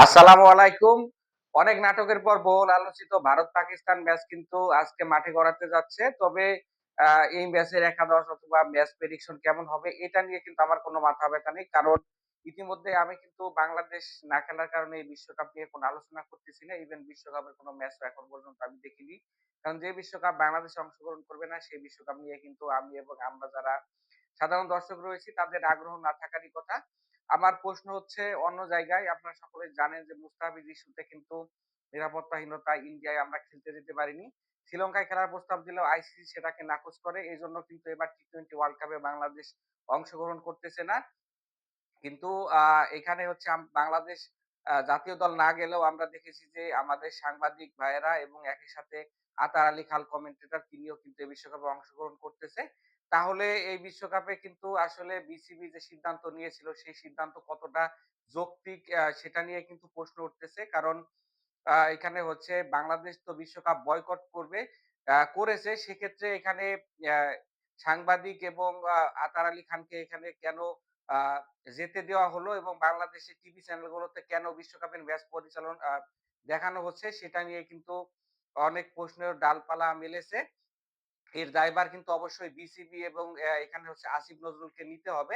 আসসালামু আলাইকুম। অনেক নাটকের পর বহুল আলোচিত ভারত-পাকিস্তান ম্যাচ কিন্তু আজকে মাঠে গড়াতে যাচ্ছে। তবে আ এই ম্যাচের একাদশ অথবা ম্যাচ প্রেডিকশন কেমন হবে এটা নিয়ে কিন্তু আমার কোনো মাথা ব্যাথা নেই। কারণ ইতিমধ্যে আমি কিন্তু বাংলাদেশ না খেলার কারণে এই বিশ্বকাপ নিয়ে কোনো আলোচনা করতেছি না। ইভেন বিশ্বকাপের কোনো ম্যাচও এখন পর্যন্ত আমি দেখিনি। কারণ যে বিশ্বকাপ বাংলাদেশ অংশগ্রহণ করবে না সেই বিশ্বকাপ নিয়ে কিন্তু আমি এবং আমরা যারা সাধারণ দর্শক রয়েছি তাদের আগ্রহ না থাকারই কথা। আমার প্রশ্ন হচ্ছে অন্য জায়গায়। আপনারা সকলে জানেন যে মুস্তাফিজ ইস্যুতে কিন্তু নিরাপত্তাহীনতায় ইন্ডিয়ায় আমরা খেলতে যেতে পারিনি। শ্রীলঙ্কায় খেলার প্রস্তাব দিলেও আইসিসি সেটাকে নাকচ করে। এজন্য কিন্তু এবার টি-টোয়েন্টি ওয়ার্ল্ড কাপে বাংলাদেশ অংশগ্রহণ করতেছে না। কিন্তু আ এখানে হচ্ছে বাংলাদেশ জাতীয় দল না গেলেও আমরা দেখেছি যে আমাদের সাংবাদিক ভাইয়েরা এবং একই সাথে আতার আলী খান কমেন্টেটর তিনিও কিন্তু এই বিশ্বকাপে অংশগ্রহণ করতেছে। তাহলে এই বিশ্বকাপে কিন্তু আসলে বিসিবি যে সিদ্ধান্ত নিয়েছিল সেই সিদ্ধান্ত কতটা যৌক্তিক সেটা নিয়ে কিন্তু প্রশ্ন উঠতেছে। কারণ এখানে হচ্ছে বাংলাদেশ তো বিশ্বকাপ বয়কট করবে। করেছে সেক্ষেত্রে এখানে অ্যা সাংবাদিক এবং আতার আলী খানকে এখানে কেন আ যেতে দেওয়া হলো এবং বাংলাদেশের টিভি চ্যানেলগুলোতে কেন বিশ্বকাপের ম্যাচ পরিচালন দেখানো হচ্ছে সেটা নিয়ে কিন্তু অনেক প্রশ্নের ডালপালা মেলেছে। এর দায়ভার কিন্তু অবশ্যই বিসিবি এবং এখানে হচ্ছে আসিফ নজরুলকে নিতে হবে।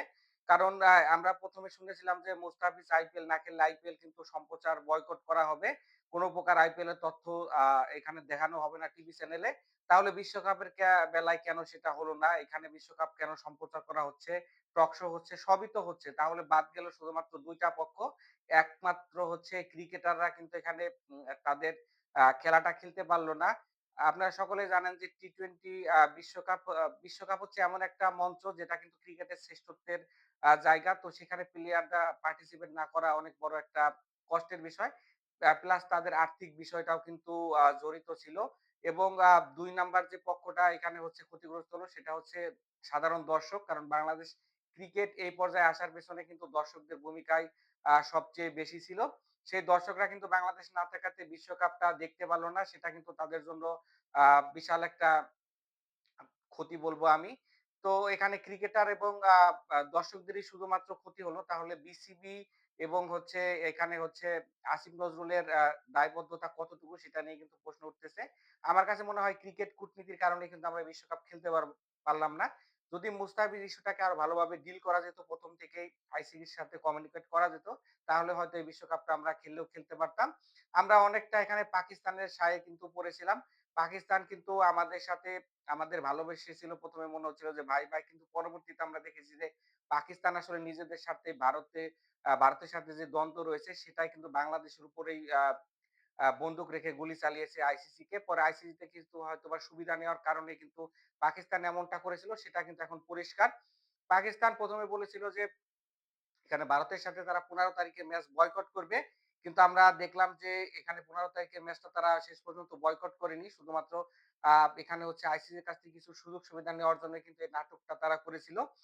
কারণ আমরা ১ম এ শুনেছিলাম যে মুস্তাফিজ আইপিএল না খেললে আইপিএল কিন্তু সম্প্রচার বয়কট করা হবে। কোন প্রকার আইপিএল এর তথ্য আ এখানে দেখানো হবে না টিভি চ্যানেলে। তাহলে বিশ্বকাপের বেলায় কেন সেটা হলো না? এখানে বিশ্বকাপ কেন সম্প্রচার করা হচ্ছে? টক শো হচ্ছে, সবই তো হচ্ছে। তাহলে বাদ গেল শুধুমাত্র ২ টা পক্ষ। একমাত্র হচ্ছে ক্রিকেটাররা কিন্তু এখানে তাদের খেলাটা খেলতে পারল না। আপনারা সকলেই জানেন যে টি-টোয়েন্টি বিশ্বকাপ হচ্ছে এমন একটা মঞ্চ যেটা কিন্তু ক্রিকেটের শ্রেষ্ঠত্বের জায়গা। তো সেখানে প্লেয়াররা পার্টিসিপেট না করা অনেক বড় একটা কষ্টের বিষয়। প্লাস তাদের আর্থিক বিষয়টাও কিন্তু জড়িত ছিল এবং ২ নাম্বার যে পক্ষটা এখানে হচ্ছে ক্ষতিগ্রস্ত হলো সেটা হচ্ছে সাধারণ দর্শক। কারণ বাংলাদেশ ক্রিকেট এই পর্যায়ে আসার পেছনে কিন্তু দর্শকদের ভূমিকাই সবচেয়ে বেশি ছিল। সেই দর্শকরা কিন্তু বাংলাদেশ না থাকাতে বিশ্বকাপটা দেখতে পারল না। সেটা কিন্তু তাদের জন্য আ বিশাল একটা ক্ষতি বলবো আমি। তো এখানে ক্রিকেটার এবং আ আ দর্শকদেরই শুধুমাত্র ক্ষতি হলো। তাহলে বিসিবি এবং হচ্ছে এখানে হচ্ছে আসিফ নজরুলের দায়বদ্ধতা কতটুকু সেটা নিয়ে কিন্তু প্রশ্ন উঠতেছে। আমার কাছে মনে হয় ক্রিকেট কূটনীতির কারণে কিন্তু আমরা বিশ্বকাপ খেলতে পারলাম না। যদি মুস্তাফিজ ইস্যুটাকে আরো ভালোভাবে ডিল করা যেত ১ম থেকেই আইসিসির সাথে কমিউনিকেট করা যেত, তাহলে হয়তো এই বিশ্বকাপটা আমরা খেললেও খেলতে পারতাম। আমরা অনেকটা এখানে পাকিস্তানের শায়ে কিন্তু পড়েছিলাম। পাকিস্তান কিন্তু আমাদের সাথে আমাদের ভালোবেসেছিল ১ম এ মনে হচ্ছিল যে ভাই, ভাই কিন্তু পরবর্তীতে আমরা দেখেছি যে পাকিস্তান আসলে নিজেদের স্বার্থে ভারতের সাথে যে দ্বন্দ্ব রয়েছে সেটাই কিন্তু বাংলাদেশের উপরেই আ আ বন্দুক রেখে গুলি চালিয়েছে আইসিসি কে। পরে আইসিসি তে কিন্তু হয়তোবা সুবিধা নেওয়ার কারণে কিন্তু পাকিস্তান এমনটা করেছিল সেটা কিন্তু এখন পরিষ্কার। পাকিস্তান ১ম এ বলেছিল যে এখানে ভারতের সাথে তারা ১৫ তারিখে ম্যাচ বয়কট করবে। কিন্তু আমরা দেখলাম যে এখানে ১৫ তারিখের ম্যাচটা তারা শেষ পর্যন্ত বয়কট করেনি। শুধুমাত্র আ এখানে হচ্ছে আইসিসির কাছ থেকে কিছু সুযোগ সুবিধা নেওয়ার জন্য কিন্তু এই নাটকটা তারা করেছিল।